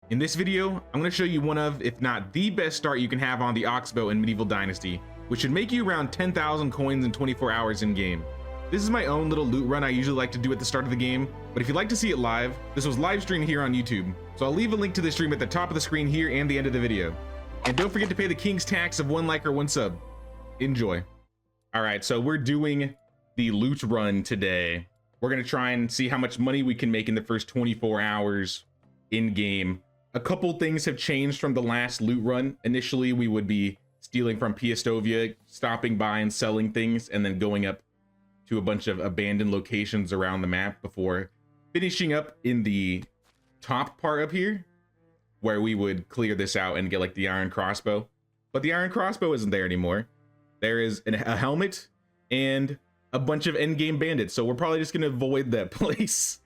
In this video, I'm going to show you one of, if not the best start you can have on the Oxbow in Medieval Dynasty, which should make you around 10,000 coins in 24 hours in game. This is my own little loot run I usually like to do at the start of the game, but if you'd like to see it live, this was live streamed here on YouTube, so I'll leave a link to the stream at the top of the screen here and the end of the video. And don't forget to pay the king's tax of 1 like or 1 sub. Enjoy. All right, so we're doing the loot run today. We're going to try and see how much money we can make in the first 24 hours in game. A couple things have changed from the last loot run. Initially, we would be stealing from Pistoia, stopping by and selling things, and then going up to a bunch of abandoned locations around the map before finishing up in the top part up here, where we would clear this out and get like the iron crossbow. But the iron crossbow isn't there anymore. There is a helmet and a bunch of endgame bandits, so we're probably just going to avoid that place.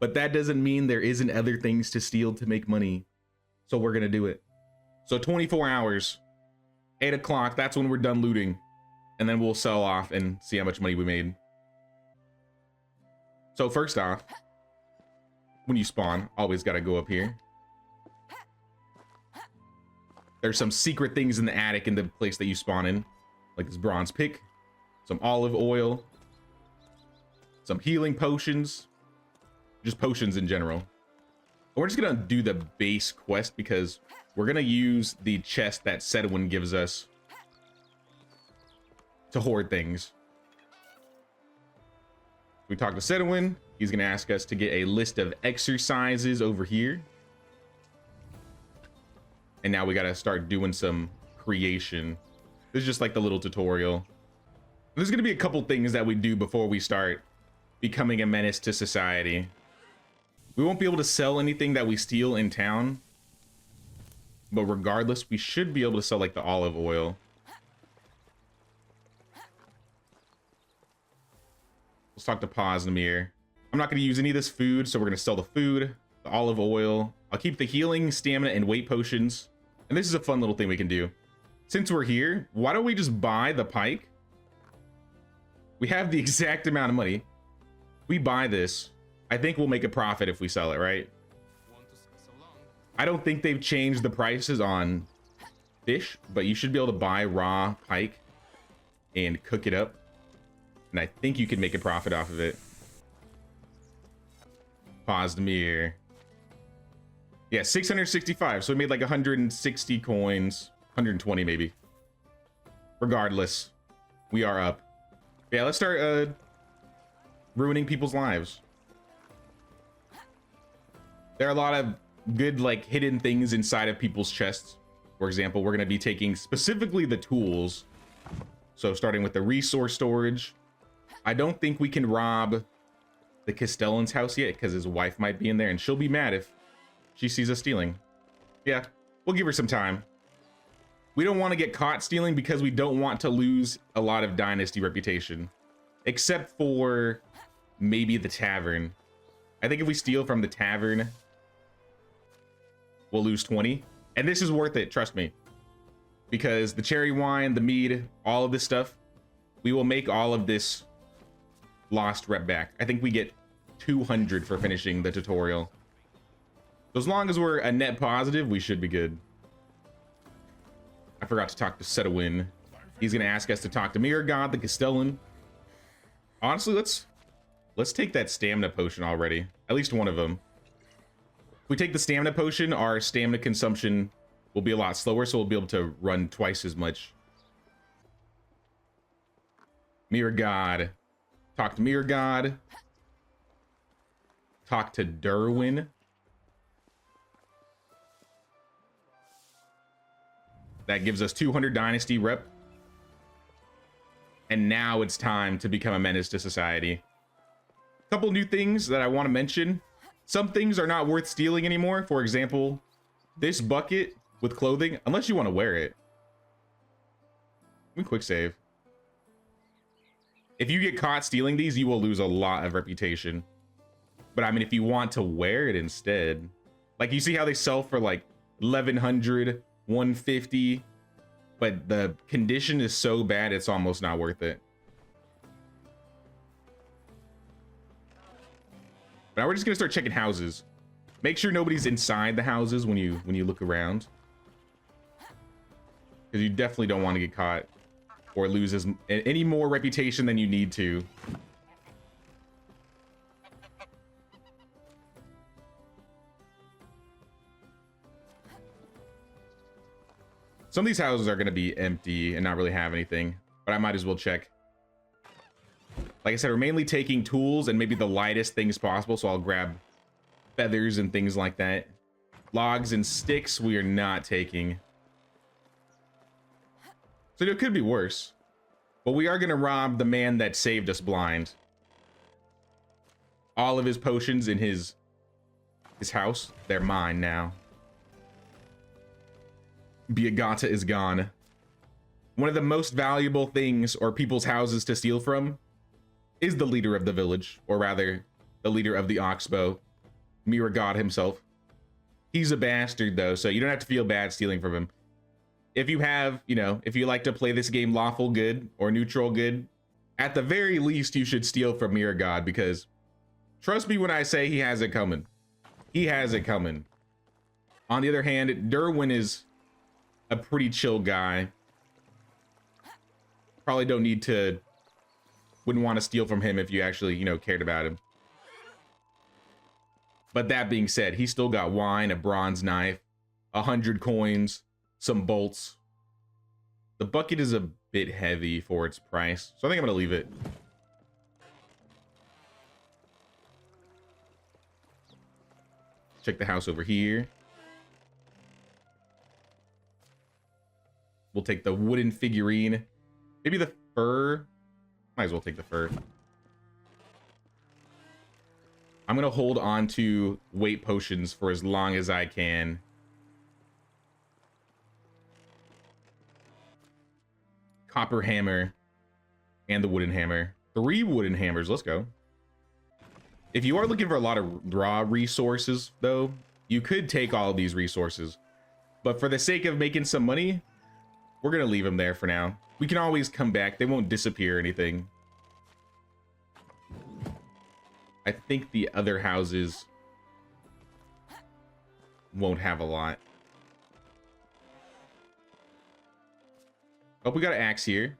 But that doesn't mean there isn't other things to steal to make money. So we're going to do it. So 24 hours, 8 o'clock, that's when we're done looting. And then we'll sell off and see how much money we made. So first off, when you spawn, always got to go up here. There's some secret things in the attic in the place that you spawn in. Like this bronze pick, some olive oil, some healing potions. Just potions in general. We're just gonna do the base quest because we're gonna use the chest that Sedwin gives us to hoard things. We talked to Sedwin. He's gonna ask us to get a list of exercises over here. And now we gotta start doing some creation. This is just like the little tutorial. There's gonna be a couple things that we do before we start becoming a menace to society. We won't be able to sell anything that we steal in town, but regardless, we should be able to sell like the olive oil. Let's talk to Posnamir. I'm not going to use any of this food, so we're going to sell the food, the olive oil. I'll keep the healing, stamina, and weight potions. And this is a fun little thing we can do. Since we're here, why don't we just buy the pike? We have the exact amount of money. We buy this. I think we'll make a profit if we sell it, right? I don't think they've changed the prices on fish, but you should be able to buy raw pike and cook it up. And I think you can make a profit off of it. Posnamir. Yeah, 665. So we made like 160 coins. 120 maybe. Regardless, we are up. Yeah, let's start ruining people's lives. There are a lot of good like hidden things inside of people's chests. For example, we're going to be taking specifically the tools. So starting with the resource storage. I don't think we can rob the Castellan's house yet because his wife might be in there and she'll be mad if she sees us stealing. Yeah, we'll give her some time. We don't want to get caught stealing because we don't want to lose a lot of dynasty reputation. Except for maybe the tavern. I think if we steal from the tavern, we'll lose 20. And this is worth it, trust me. Because the cherry wine, the mead, all of this stuff, we will make all of this lost rep back. I think we get 200 for finishing the tutorial. So as long as we're a net positive, we should be good. I forgot to talk to Sedwin. He's going to ask us to talk to Miragod, the Castellan. Honestly, let's take that stamina potion already. At least one of them. If we take the stamina potion, our stamina consumption will be a lot slower, so we'll be able to run twice as much. Miragod. Talk to Miragod. Talk to Derwin. That gives us 200 dynasty rep. And now it's time to become a menace to society. A couple new things that I want to mention. Some things are not worth stealing anymore. For example, this bucket with clothing, unless you want to wear it. Let me quick save. If you get caught stealing these, you will lose a lot of reputation. But I mean, if you want to wear it instead, like you see how they sell for like 1100, 150, but the condition is so bad, it's almost not worth it. Now we're just gonna start checking houses. Make sure nobody's inside the houses when you look around, because you definitely don't want to get caught or lose any more reputation than you need to. Some of these houses are going to be empty and not really have anything, but I might as well check. Like I said, we're mainly taking tools and maybe the lightest things possible, so I'll grab feathers and things like that. Logs and sticks we are not taking. So it could be worse. But we are going to rob the man that saved us blind. All of his potions in his house, they're mine now. Biagata is gone. One of the most valuable things or people's houses to steal from is the leader of the village, or rather, the leader of the Oxbow, Mirror God himself. He's a bastard though, so you don't have to feel bad stealing from him. If you have, you know, if you like to play this game lawful good or neutral good, at the very least you should steal from Mirror God, because trust me when I say he has it coming. He has it coming. On the other hand, Derwin is a pretty chill guy. Probably wouldn't want to steal from him if you actually, you know, cared about him. But that being said, he still got wine, a bronze knife, 100 coins, some bolts. The bucket is a bit heavy for its price, so I think I'm gonna leave it. Check the house over here. We'll take the wooden figurine. Maybe the fur. Might as well take the fur. I'm gonna hold on to weight potions for as long as I can. Copper hammer and the wooden hammer. 3 wooden hammers. Let's go. If you are looking for a lot of raw resources, though, you could take all of these resources. But for the sake of making some money, we're gonna leave them there for now. We can always come back. They won't disappear or anything. I think the other houses won't have a lot. Oh, we got an axe here.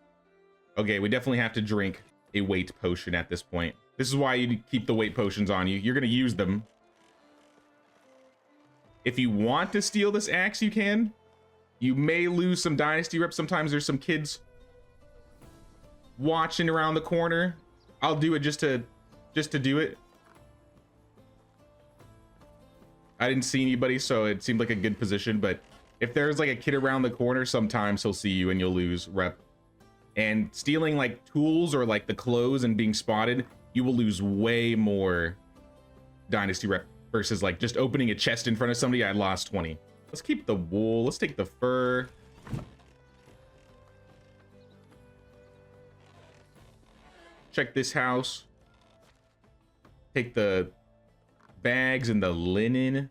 Okay, we definitely have to drink a weight potion at this point. This is why you keep the weight potions on you. You're gonna use them. If you want to steal this axe, you can. You may lose some dynasty reps. Sometimes there's some kids watching around the corner. I'll do it just to do it. I didn't see anybody, so it seemed like a good position, but if there's like a kid around the corner, sometimes he'll see you and you'll lose rep. And stealing like tools or like the clothes and being spotted, you will lose way more dynasty rep versus like just opening a chest in front of somebody. I lost 20. Let's keep the wool. Let's take the fur. Check this house. Take the bags and the linen.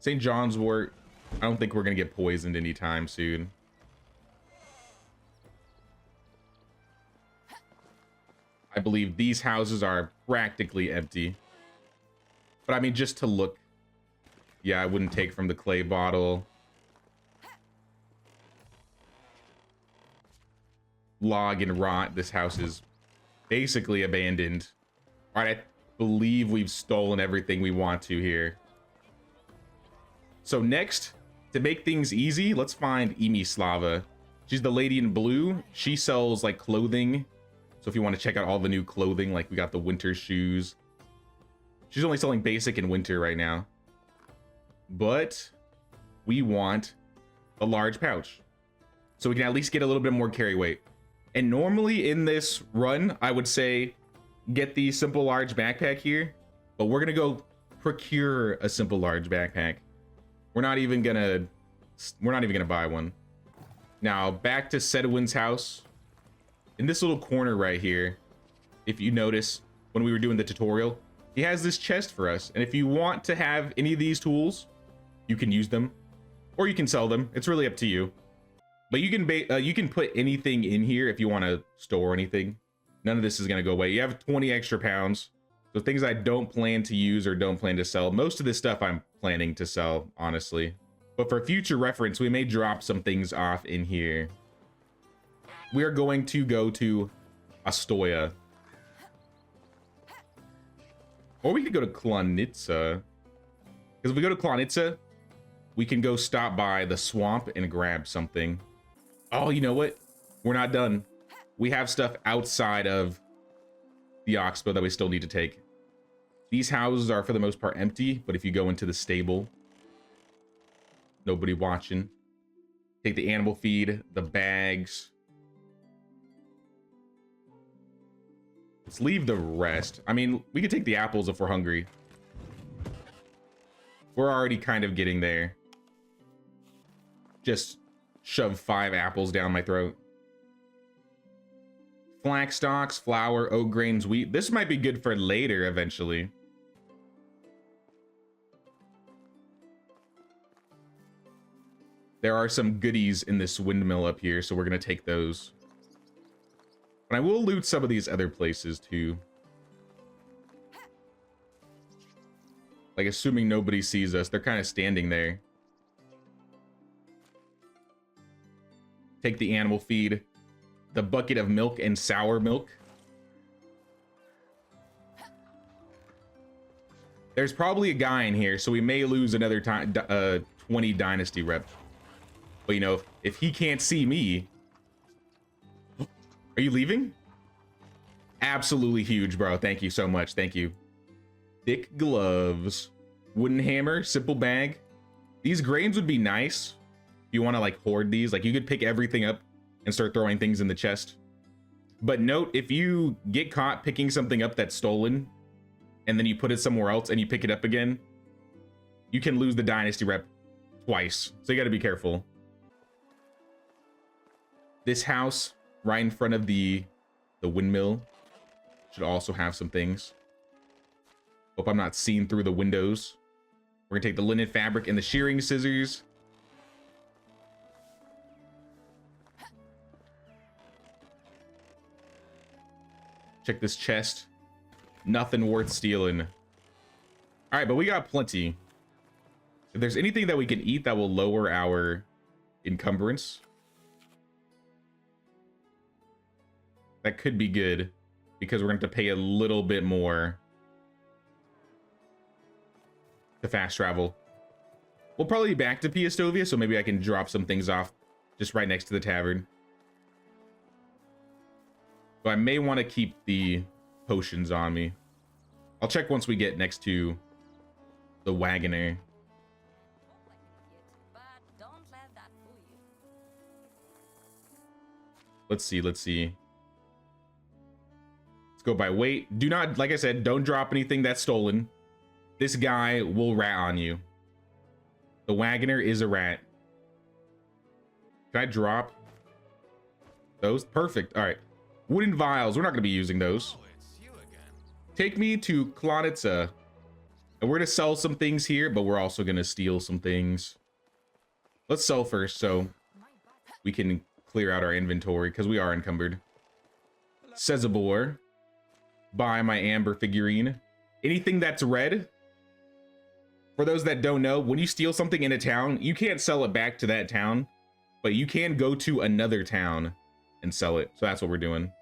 St. John's wort. I don't think we're gonna get poisoned anytime soon. I believe these houses are practically empty. But I mean, just to look. Yeah, I wouldn't take from the clay bottle. Log and rot. This house is basically abandoned. All right, I believe we've stolen everything we want to here. So next, to make things easy, let's find Emislava. She's the lady in blue. She sells like clothing. So if you want to check out all the new clothing, like we got the winter shoes. She's only selling basic and winter right now. But we want a large pouch, so we can at least get a little bit more carry weight. And normally in this run, I would say get the simple large backpack here, but we're gonna go procure a simple large backpack. We're not even gonna buy one. Now back to Sedwin's house. In this little corner right here, if you notice when we were doing the tutorial, he has this chest for us. And if you want to have any of these tools, you can use them, or you can sell them. It's really up to you. But you can put anything in here if you want to store anything. None of this is gonna go away. You have 20 extra pounds, so So things I don't plan to use or don't plan to sell. Most of this stuff I'm planning to sell, honestly. But for future reference, we may drop some things off in here. We are going to go to Pistoia. Or we could go to Klonit. Because if we go to Klonit, we can go stop by the swamp and grab something. Oh, you know what? We're not done. We have stuff outside of the Oxbow that we still need to take. These houses are for the most part empty, but if you go into the stable, nobody watching. Take the animal feed, the bags. Let's leave the rest. I mean, we could take the apples if we're hungry. We're already kind of getting there. Just shove 5 apples down my throat. Flax stalks, flour, oat grains, wheat. This might be good for later eventually. There are some goodies in this windmill up here, so we're going to take those. But I will loot some of these other places too. Like, assuming nobody sees us, they're kind of standing there. Take the animal feed, the bucket of milk and sour milk. There's probably a guy in here, so we may lose another 20 dynasty rep. But you know, if he can't see me... Are you leaving? Absolutely huge, bro. Thank you so much. Thank you. Thick gloves. Wooden hammer. Simple bag. These grains would be nice. If you want to like hoard these. Like you could pick everything up and start throwing things in the chest. But note, if you get caught picking something up that's stolen, and then you put it somewhere else and you pick it up again, you can lose the dynasty rep twice. So you got to be careful. This house right in front of the windmill should also have some things. Hope I'm not seen through the windows. We're gonna take the linen fabric and the shearing scissors. Check this chest. Nothing worth stealing. All right, but we got plenty. If there's anything that we can eat that will lower our encumbrance, that could be good, because we're going to have to pay a little bit more to fast travel. We'll probably be back to Pistoia, so maybe I can drop some things off just right next to the tavern. But I may want to keep the potions on me. I'll check once we get next to the wagoner. Let's see. Let's go by weight. Do not, like I said, don't drop anything that's stolen. This guy will rat on you. The wagoner is a rat. Can I drop those? Perfect. All right. Wooden vials. We're not going to be using those. Take me to Klonit. And we're going to sell some things here, but we're also going to steal some things. Let's sell first so we can clear out our inventory, because we are encumbered. Sezabor. Buy my amber figurine. Anything that's red. For those that don't know, when you steal something in a town, you can't sell it back to that town, but you can go to another town and sell it. So that's what we're doing.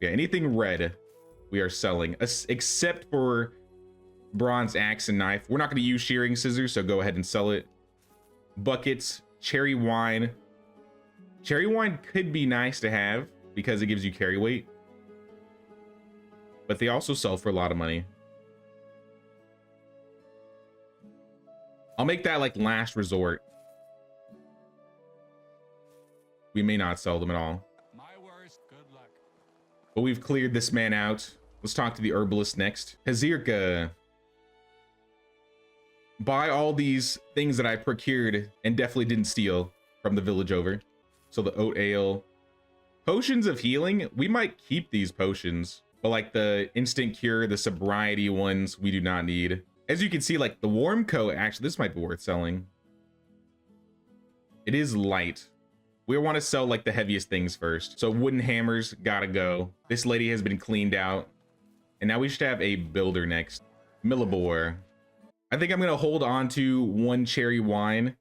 Yeah, anything red we are selling, except for bronze axe and knife. We're not going to use shearing scissors, so go ahead and sell it. Buckets, cherry wine. Cherry wine could be nice to have because it gives you carry weight, but they also sell for a lot of money. I'll make that like last resort. We may not sell them at all. My worst, good luck. But we've cleared this man out. Let's talk to the herbalist next. Hazirka. Buy all these things that I procured and definitely didn't steal from the village over. So the oat ale. Potions of healing. We might keep these potions, but like the instant cure, the sobriety ones, we do not need. As you can see, like the warm coat, actually, this might be worth selling. It is light. We want to sell like the heaviest things first. So wooden hammers gotta go. This lady has been cleaned out And now we should have a builder next. Millibor. I think I'm gonna hold on to one cherry wine.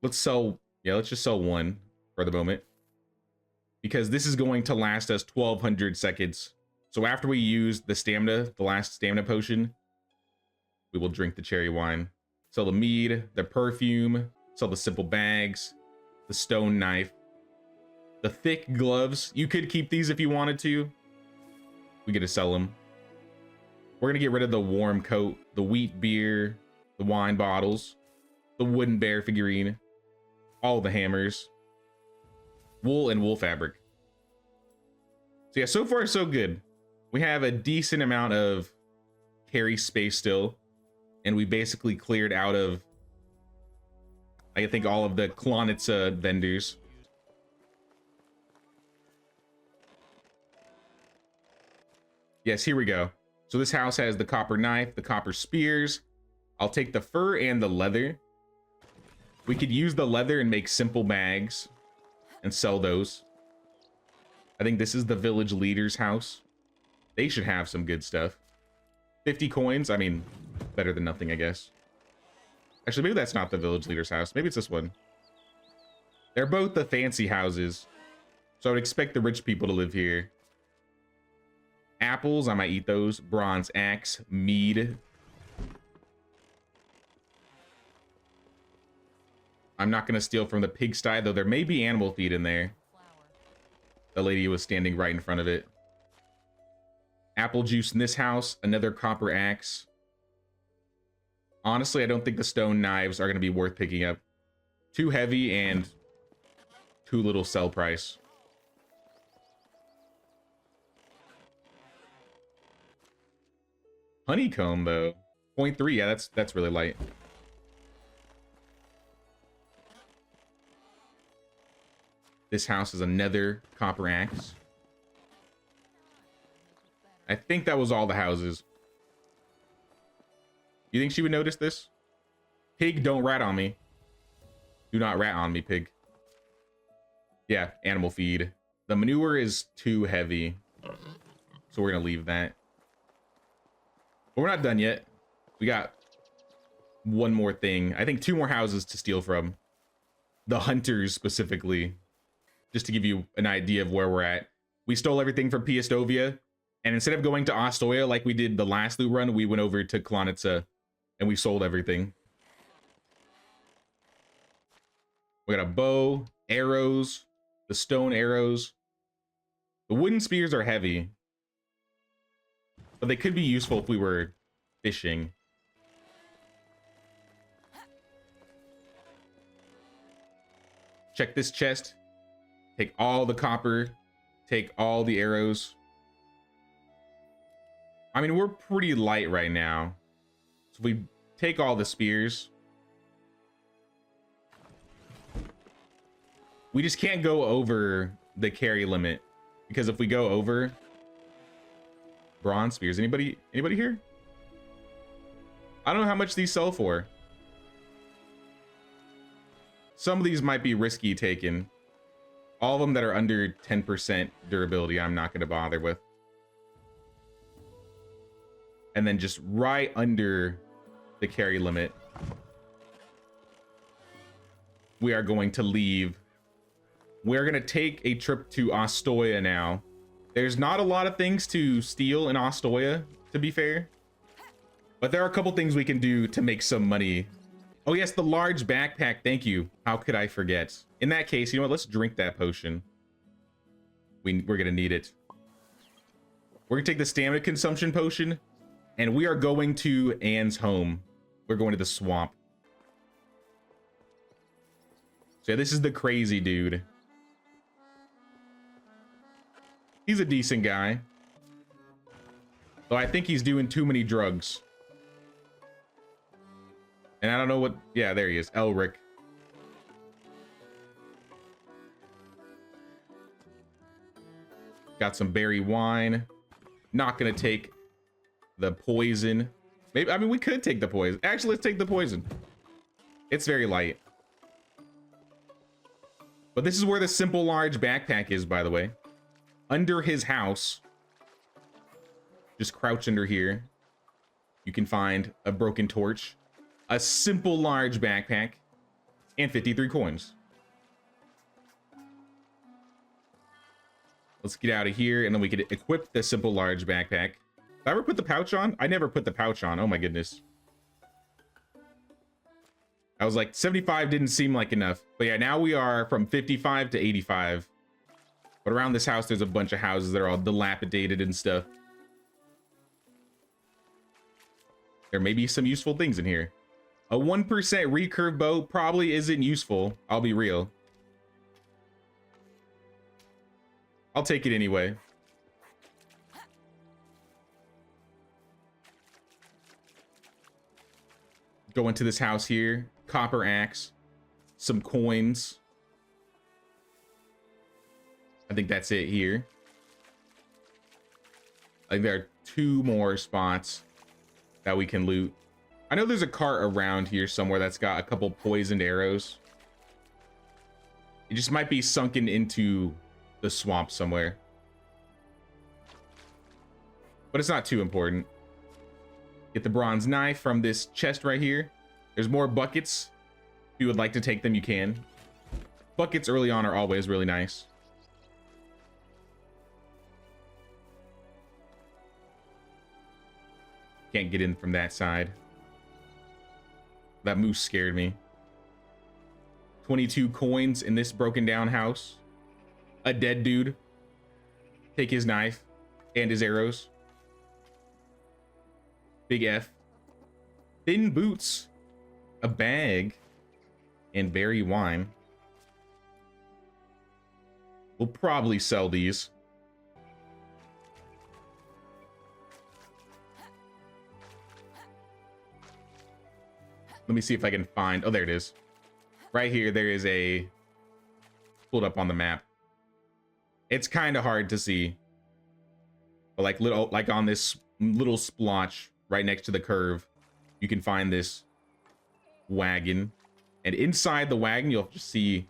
Let's just sell one for the moment, because this is going to last us 1200 seconds. So after we use the last stamina potion, we will drink the cherry wine. Sell the mead, the perfume, sell the simple bags, the stone knife, the thick gloves. You could keep these if you wanted to. We get to sell them. We're gonna get rid of the warm coat, the wheat beer, the wine bottles, the wooden bear figurine, all the hammers, wool and wool fabric. So yeah, so far so good. We have a decent amount of carry space still, and we basically cleared out of, I think, all of the Klonit's vendors. Yes, here we go. So this house has the copper knife, the copper spears. I'll take the fur and the leather. We could use the leather and make simple bags and sell those. I think this is the village leader's house. They should have some good stuff. 50 coins. I mean, better than nothing, I guess. Actually, maybe that's not the village leader's house. Maybe it's this one. They're both the fancy houses, so I would expect the rich people to live here. Apples, I might eat those. Bronze axe, mead. I'm not going to steal from the pigsty, though there may be animal feed in there. The lady was standing right in front of it. Apple juice in this house. Another copper axe. Honestly, I don't think the stone knives are going to be worth picking up. Too heavy and too little sell price. Honeycomb, though. 0.3. Yeah, that's really light. This house is another copper axe. I think that was all the houses. You think she would notice this? Pig, don't rat on me. Do not rat on me, pig. Yeah, animal feed. The manure is too heavy, so we're gonna leave that. But we're not done yet. We got one more thing. I think 2 more houses to steal from. The hunters specifically. Just to give you an idea of where we're at. We stole everything from Pistoia, and instead of going to Aoyia like we did the last loot run, we went over to Klonit and we sold everything. We got a bow, arrows, the stone arrows. The wooden spears are heavy, but they could be useful if we were fishing. Check this chest. Take all the copper. Take all the arrows. I mean, we're pretty light right now. So if we take all the spears. We just can't go over the carry limit. Because if we go over... Bronze spears. Anybody here? I don't know how much these sell for. Some of these might be risky taken. All of them that are under 10% durability, I'm not going to bother with. And then just right under the carry limit, we are going to leave. We're going to take a trip to Pistoia now. There's not a lot of things to steal in Pistoia, to be fair. But there are a couple things we can do to make some money. Oh yes, the large backpack, thank you. How could I forget? In that case, you know what? Let's drink that potion. We're gonna need it. We're gonna take the stamina consumption potion, and we are going to Anne's home. We're going to the swamp. So yeah, this is the crazy dude. He's a decent guy. Though I think he's doing too many drugs. And I don't know what... Yeah, there he is. Elric. Got some berry wine. Not gonna take the poison. Maybe, I mean, we could take the poison. Actually, let's take the poison. It's very light. But this is where the simple large backpack is, by the way. Under his house. just crouch under here. You can find a broken torch, a simple large backpack, and 53 coins. Let's get out of here, and then we could equip the simple large backpack. Did I ever put the pouch on? I never put the pouch on. Oh my goodness. I was like, 75 didn't seem like enough. But yeah, now we are from 55 to 85. But around this house, there's a bunch of houses that are all dilapidated and stuff. There may be some useful things in here. A 1% recurve bow probably isn't useful. I'll be real. I'll take it anyway. Go into this house here. Copper axe. Some coins. I think that's it here. I think there are 2 more spots that we can loot. I know there's a cart around here somewhere that's got a couple poisoned arrows. It just might be sunken into the swamp somewhere. But it's not too important. Get the bronze knife from this chest right here. There's more buckets. If you would like to take them, you can. Buckets early on are always really nice. Can't get in from that side. That moose scared me. 22 coins in this broken down house. A dead dude. Take his knife and his arrows. Big F. Thin boots. A bag. And berry wine. We'll probably sell these. Let me see if I can find... Oh, there it is. Right here, there is a... Pulled up on the map. It's kind of hard to see. But like on this little splotch right next to the curve, you can find this wagon. And inside the wagon, you'll just see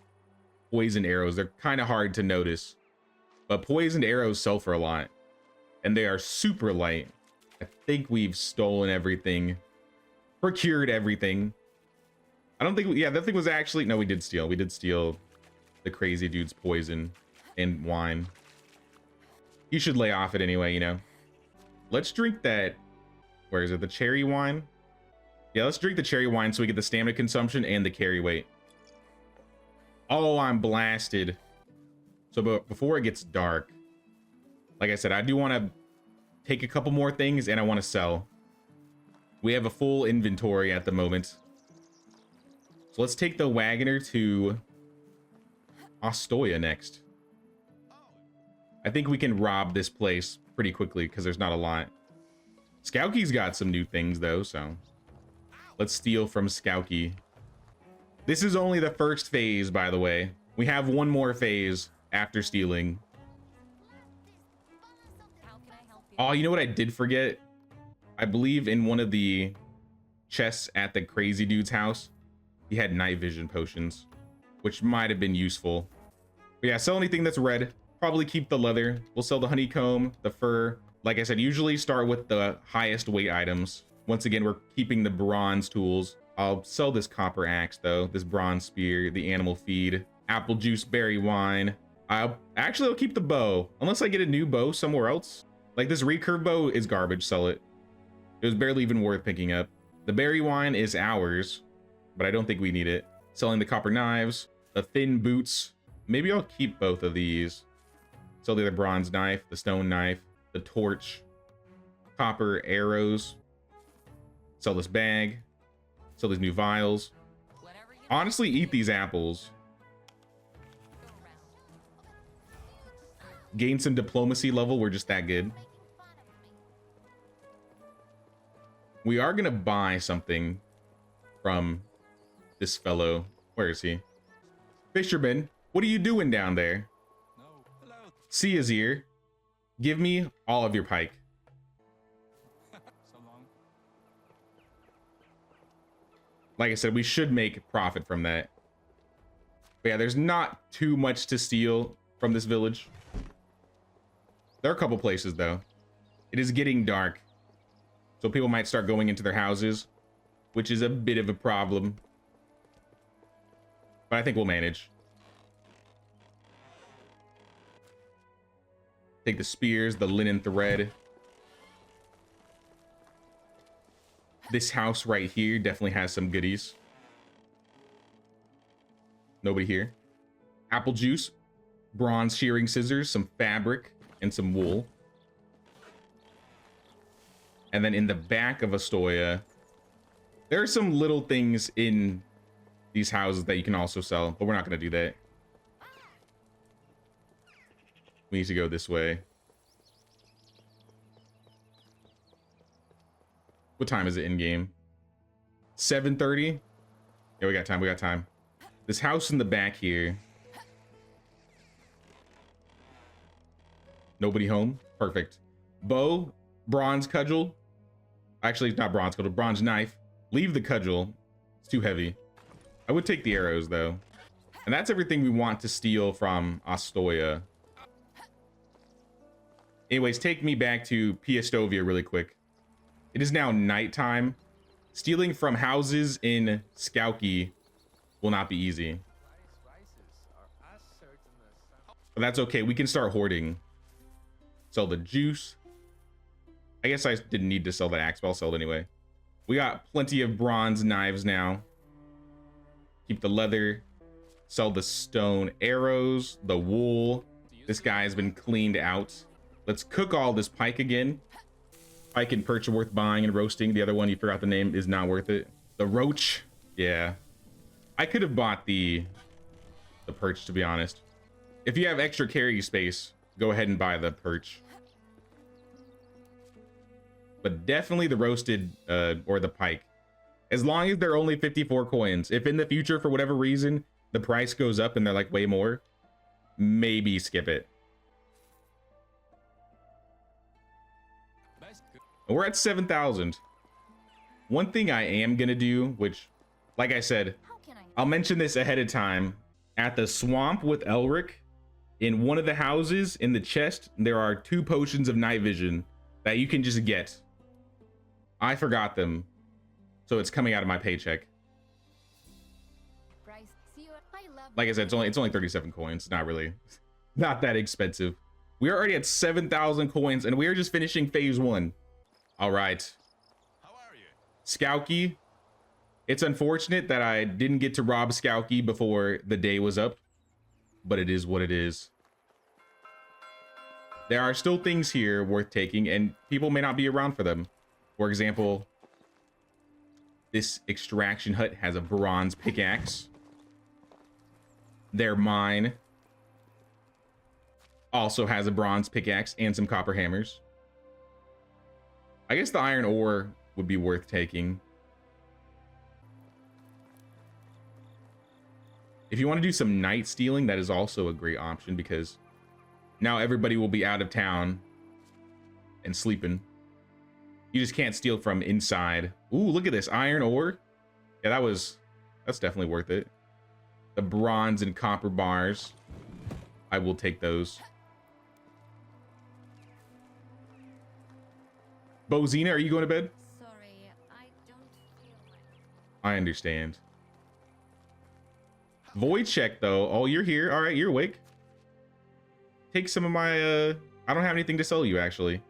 poisoned arrows. They're kind of hard to notice. But poisoned arrows sell for a lot. And they are super light. I think we've stolen everything. Procured everything. I don't think... Yeah, that thing was actually... No, we did steal. We did steal the crazy dude's poison and wine. You should lay off it anyway, you know. Let's drink that... Where is it? The cherry wine? Yeah, let's drink the cherry wine so we get the stamina consumption and the carry weight. Oh, I'm blasted. So before it gets dark, like I said, I do want to take a couple more things and I want to sell. We have a full inventory at the moment. So let's take the wagoner to Pistoia next. I think we can rob this place pretty quickly because there's not a lot. Skouki's got some new things though, so let's steal from Skouki. This is only the first phase, by the way. We have one more phase after stealing. Oh, you know what I did forget? I believe in one of the chests at the crazy dude's house, he had night vision potions, which might have been useful. But yeah, sell anything that's red. Probably keep the leather. We'll sell the honeycomb, the fur. Like I said, usually start with the highest weight items. Once again, we're keeping the bronze tools. I'll sell this copper axe though, this bronze spear, the animal feed, apple juice, berry wine. I'll keep the bow, unless I get a new bow somewhere else. Like this recurve bow is garbage, sell it. It was barely even worth picking up. The berry wine is ours, but I don't think we need it. Selling the copper knives, the thin boots. Maybe I'll keep both of these. Sell the other bronze knife, the stone knife, the torch, copper arrows. Sell this bag. Sell these new vials. Honestly, eat these apples. Gain some diplomacy level. We're just that good. We are gonna buy something from this fellow. Where is he? Fisherman, what are you doing down there? See his ear. Give me all of your pike. Like I said, we should make profit from that. But yeah, there's not too much to steal from this village. There are a couple places though. It is getting dark, so people might start going into their houses, which is a bit of a problem. But I think we'll manage. Take the spears, the linen thread. This house right here definitely has some goodies. Nobody here. Apple juice, bronze shearing scissors, some fabric, and some wool. And then in the back of Pistoia, there are some little things in these houses that you can also sell, but we're not going to do that. We need to go this way. What time is it in game? 7:30? Yeah, we got time. We got time. This house in the back here. Nobody home? Perfect. Bow, bronze cudgel. Actually, not bronze cudgel, bronze knife. Leave the cudgel. It's too heavy. I would take the arrows, though. And that's everything we want to steal from Pistoia. Anyways, take me back to Pistoia really quick. It is now nighttime. Stealing from houses in Skauki will not be easy. But that's okay. We can start hoarding. Sell the juice. I guess I didn't need to sell that axe, but I'll sell it anyway. We got plenty of bronze knives now. Keep the leather. Sell the stone arrows, the wool. This guy has been cleaned out. Let's cook all this pike again. Pike and perch are worth buying and roasting. The other one, you forgot the name, is not worth it. The roach, yeah. I could have bought the perch, to be honest. If you have extra carry space, go ahead and buy the perch. But definitely the roasted or the pike. As long as they're only 54 coins. If in the future, for whatever reason, the price goes up and they're like way more, maybe skip it. We're at 7,000. One thing I am gonna do, which, like I said, I'll mention this ahead of time. At the swamp with Elric, in one of the houses in the chest, there are 2 potions of night vision that you can just get. I forgot them, so it's coming out of my paycheck. Like I said, it's only 37 coins. Not that expensive. We're already at 7,000 coins, and we are just finishing phase 1. All right. How are you? Skauki. It's unfortunate that I didn't get to rob Skauki before the day was up, but it is what it is. There are still things here worth taking, and people may not be around for them. For example, this extraction hut has a bronze pickaxe. Their mine also has a bronze pickaxe and some copper hammers. I guess the iron ore would be worth taking. If you want to do some night stealing, that is also a great option because now everybody will be out of town and sleeping. You just can't steal from inside. Ooh, look at this iron ore. Yeah, that's definitely worth it. The bronze and copper bars, I will take those. Bozina, are you going to bed? Sorry, I don't feel like... I understand. Void check though. Oh, you're here. All right, you're awake. Take some of my I don't have anything to sell you actually,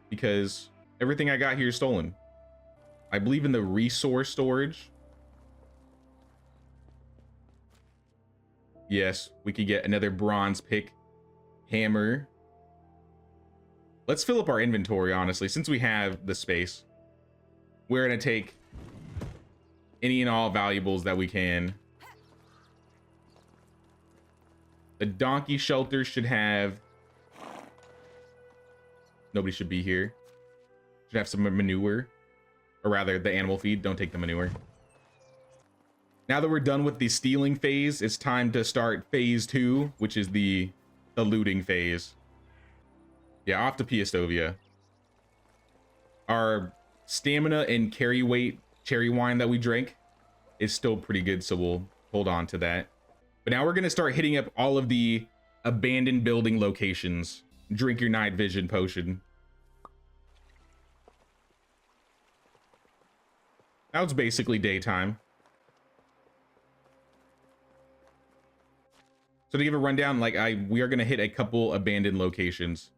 because everything I got here is stolen. I believe in the resource storage. Yes, we could get another bronze pick, hammer. Let's fill up our inventory, honestly, since we have the space. We're gonna take any and all valuables that we can. The donkey shelter should have... Nobody should be here. Should have some manure. Or rather, the animal feed. Don't take the manure. Now that we're done with the stealing phase, it's time to start phase 2, which is the looting phase. Yeah, off to Pistoia. Our stamina and carry weight cherry wine that we drank is still pretty good, so we'll hold on to that. But now we're going to start hitting up all of the abandoned building locations. Drink your night vision potion. Now it's basically daytime. So to give a rundown, like we are gonna hit a couple abandoned locations.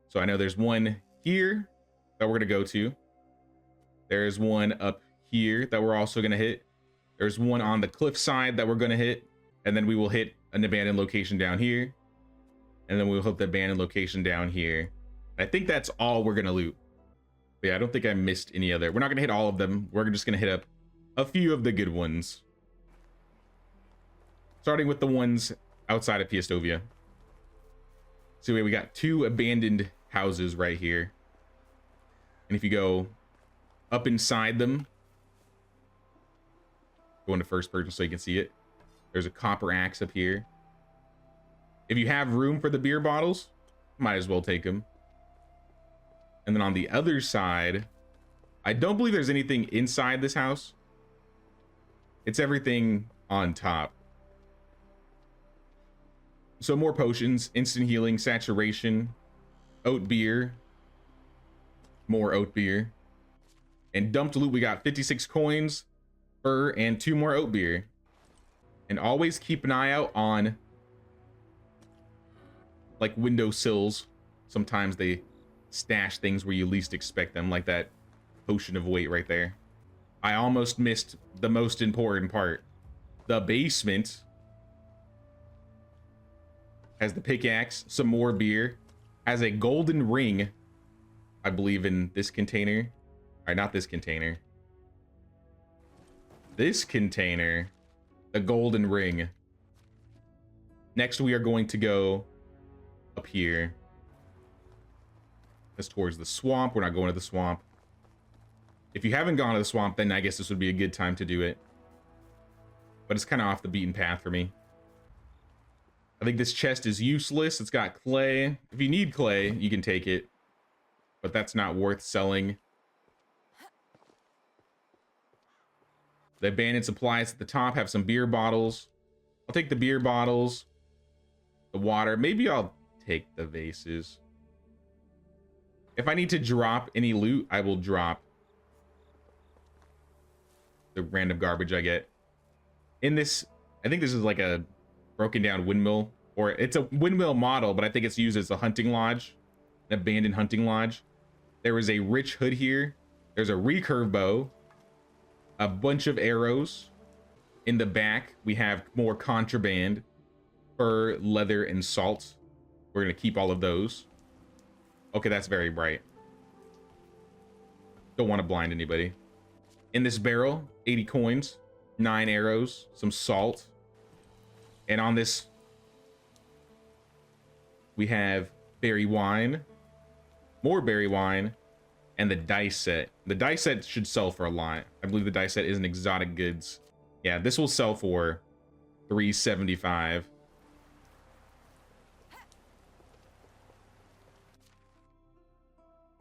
So I know there's one here that we're gonna go to. There's one up here that we're also gonna hit. There's one on the cliff side that we're gonna hit, and then we will hit an abandoned location down here, and then we'll hit the abandoned location down here. I think that's all we're gonna loot. But yeah, I don't think I missed any other. We're not gonna hit all of them. We're just gonna hit up a few of the good ones, starting with the ones outside of Pistoia. So we got 2 abandoned houses right here, and if you go up inside them, go into first person so you can see it. There's a copper axe up here. If you have room for the beer bottles, might as well take them. And then on the other side, I don't believe there's anything inside this house. It's everything on top. So more potions, instant healing, saturation, oat beer, more oat beer. And dumped loot, we got 56 coins, fur, and 2 more oat beer. And always keep an eye out on like windowsills. Sometimes they stash things where you least expect them, like that potion of weight right there. I almost missed the most important part. The basement has the pickaxe, some more beer, has a golden ring, I believe, in this container. All right, not this container. This container, the golden ring. Next, we are going to go up here. That's towards the swamp. We're not going to the swamp. If you haven't gone to the swamp, then I guess this would be a good time to do it. But it's kind of off the beaten path for me. I think this chest is useless. It's got clay. If you need clay, you can take it. But that's not worth selling. The abandoned supplies at the top have some beer bottles. I'll take the beer bottles. The water. Maybe I'll take the vases. If I need to drop any loot, I will drop the random garbage I get. In this, I think this is like a broken down windmill, or it's a windmill model, but I think it's used as a hunting lodge, an abandoned hunting lodge. There is a rich hood here. There's a recurve bow, a bunch of arrows. In the back, we have more contraband, fur, leather, and salt. We're gonna keep all of those. Okay, that's very bright. Don't want to blind anybody. In this barrel, 80 coins, 9 arrows, some salt. And on this, we have berry wine, more berry wine, and the dice set. The dice set should sell for a lot. I believe the dice set is an exotic goods. Yeah, this will sell for $375.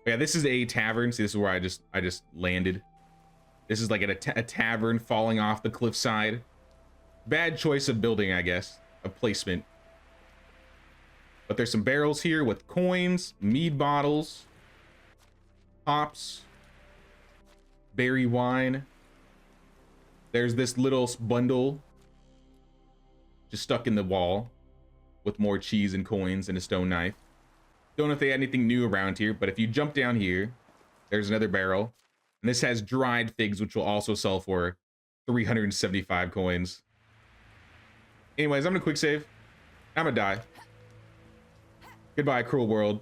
Yeah, this is a tavern. See, this is where I just landed. This is like a tavern falling off the cliffside. Bad choice of building, I guess, of placement. But there's some barrels here with coins, mead bottles, hops, berry wine. There's this little bundle just stuck in the wall with more cheese and coins and a stone knife. Don't know if they had anything new around here, but if you jump down here, there's another barrel. And this has dried figs, which will also sell for 375 coins. Anyways, I'm gonna quick save. I'm gonna die. Goodbye, cruel world.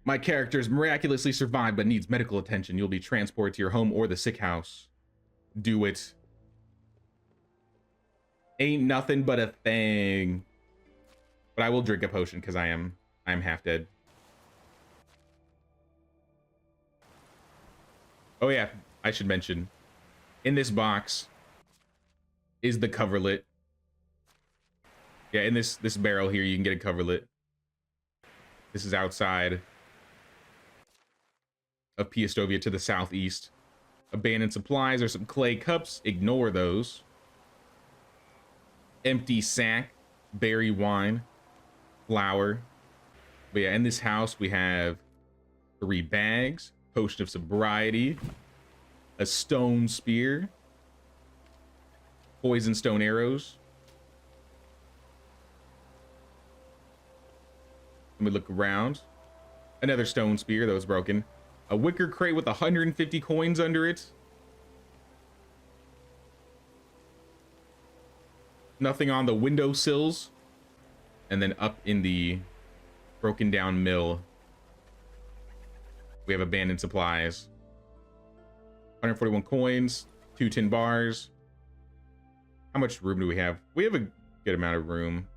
My character has miraculously survived but needs medical attention. You'll be transported to your home or the sick house. Do it. Ain't nothing but a thing. But I will drink a potion because I'm half dead. Oh yeah, I should mention, in this box is the coverlet. Yeah, in this barrel here, you can get a coverlet. This is outside of Pistoia to the southeast. Abandoned supplies or some clay cups. Ignore those. Empty sack, berry wine, flour. But yeah, in this house we have 3 bags, Potion of sobriety. A stone spear. Poison stone arrows. Let me look around. Another stone spear that was broken. A wicker crate with 150 coins under it. Nothing on the windowsills. And then up in the broken down mill, we have abandoned supplies. 141 coins, 2 tin bars. How much room do we have? We have a good amount of room.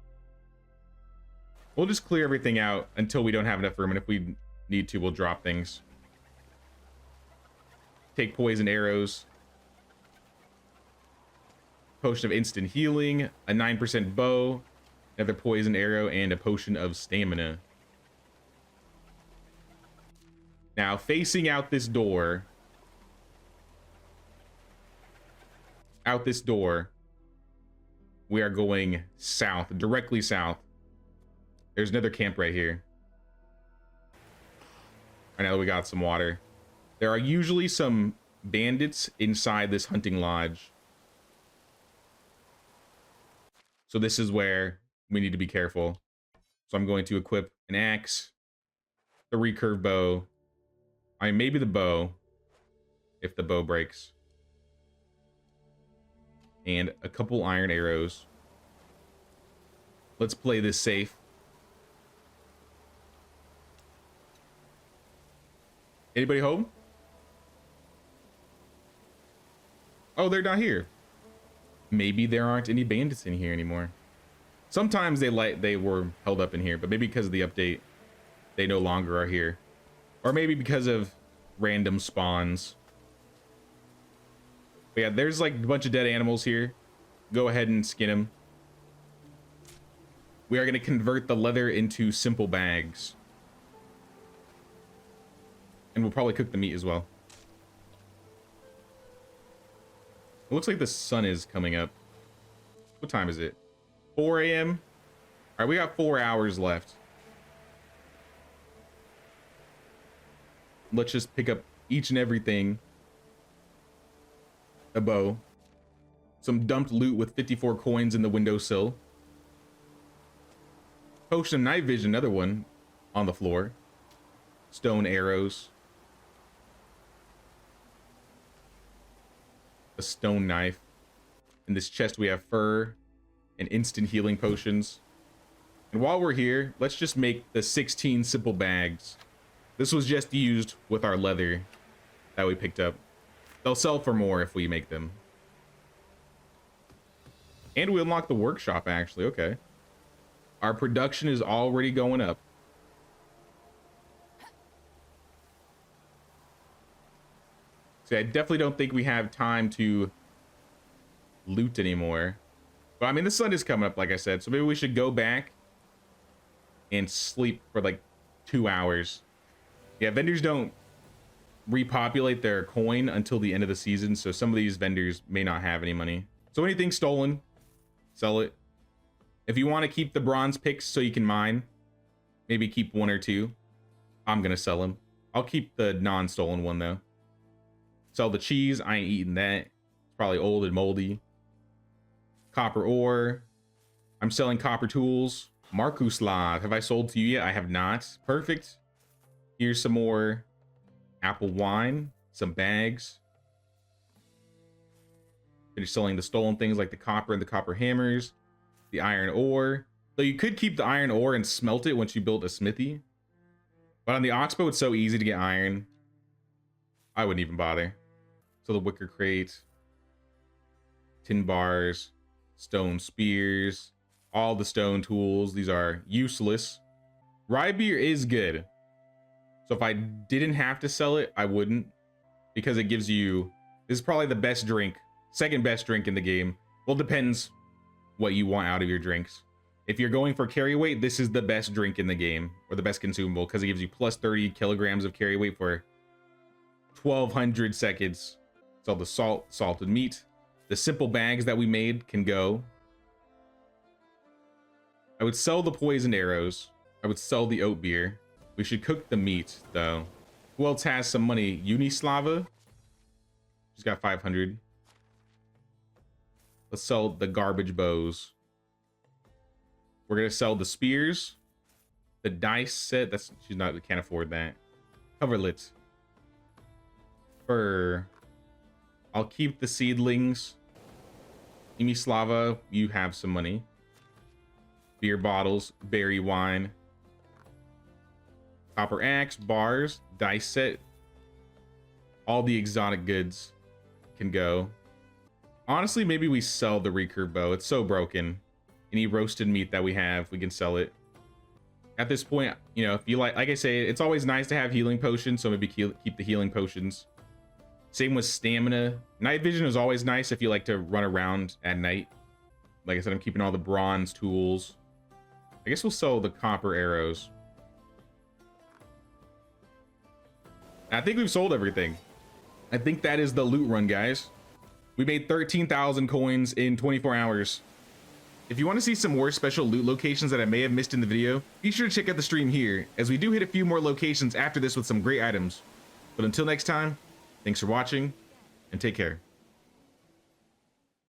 We'll just clear everything out until we don't have enough room, and if we need to, we'll drop things. Take poison arrows. Potion of instant healing, a 9% bow, another poison arrow, and a potion of stamina. Now, facing out this door, we are going south, directly south. There's another camp right here. I know we got some water. There are usually some bandits inside this hunting lodge. So this is where we need to be careful. So I'm going to equip an axe, the recurve bow, maybe the bow, if the bow breaks, and a couple iron arrows. Let's play this safe. Anybody home? Oh, they're not here. Maybe there aren't any bandits in here anymore. Sometimes they were held up in here, but maybe because of the update, they no longer are here. Or maybe because of random spawns. But yeah, there's like a bunch of dead animals here. Go ahead and skin them. We are going to convert the leather into simple bags. And we'll probably cook the meat as well. It looks like the sun is coming up. What time is it? 4 a.m. All right, we got 4 hours left. Let's just pick up each and everything. A bow. Some dumped loot with 54 coins in the windowsill. Potion of night vision, another one on the floor. Stone arrows. A stone knife. In this chest we have fur and instant healing potions. And while we're here, let's just make the 16 simple bags. This was just used with our leather that we picked up. They'll sell for more if we make them. And we unlock the workshop, actually. Okay. Our production is already going up. See, I definitely don't think we have time to loot anymore. But I mean, the sun is coming up, like I said, so maybe we should go back and sleep for like 2 hours. Yeah, vendors don't repopulate their coin until the end of the season, so some of these vendors may not have any money. So anything stolen, sell it. If you want to keep the bronze picks so you can mine, maybe keep 1 or 2. I'm gonna sell them. I'll keep the non-stolen one though. Sell the cheese. I ain't eating that. It's probably old and moldy. Copper ore. I'm selling copper tools. Markuslav. Have I sold to you yet? I have not. Perfect. Here's some more apple wine. Some bags. Finish selling the stolen things like the copper and the copper hammers. The iron ore. So you could keep the iron ore and smelt it once you build a smithy. But on the Oxbow, it's so easy to get iron. I wouldn't even bother. So the wicker crate, tin bars, stone spears, all the stone tools. These are useless. Rye beer is good. So if I didn't have to sell it, I wouldn't, because it gives you, this is probably the best drink, second best drink in the game. Well, depends what you want out of your drinks. If you're going for carry weight, this is the best drink in the game, or the best consumable, because it gives you plus 30 kilograms of carry weight for 1200 seconds. So the salted meat, the simple bags that we made can go. I would sell the poisoned arrows. I would sell the oat beer. We should cook the meat though. Who else has some money? Unislava. She's got 500. Let's sell the garbage bows. We're gonna sell the spears, the dice set. That's she's not. Can't afford that. Coverlet. Fur. I'll keep the seedlings. Unislava, you have some money. Beer bottles, berry wine. Copper axe, bars, dice set. All the exotic goods can go. Honestly, maybe we sell the recurve bow. It's so broken. Any roasted meat that we have, we can sell it. At this point, you know, if you like I say, it's always nice to have healing potions, so maybe keep the healing potions. Same with stamina. Night vision is always nice if you like to run around at night. Like I said, I'm keeping all the bronze tools. I guess we'll sell the copper arrows. I think we've sold everything. I think that is the loot run, guys. We made 13,000 coins in 24 hours. If you want to see some more special loot locations that I may have missed in the video, be sure to check out the stream here, as we do hit a few more locations after this with some great items. But until next time, thanks for watching, and take care.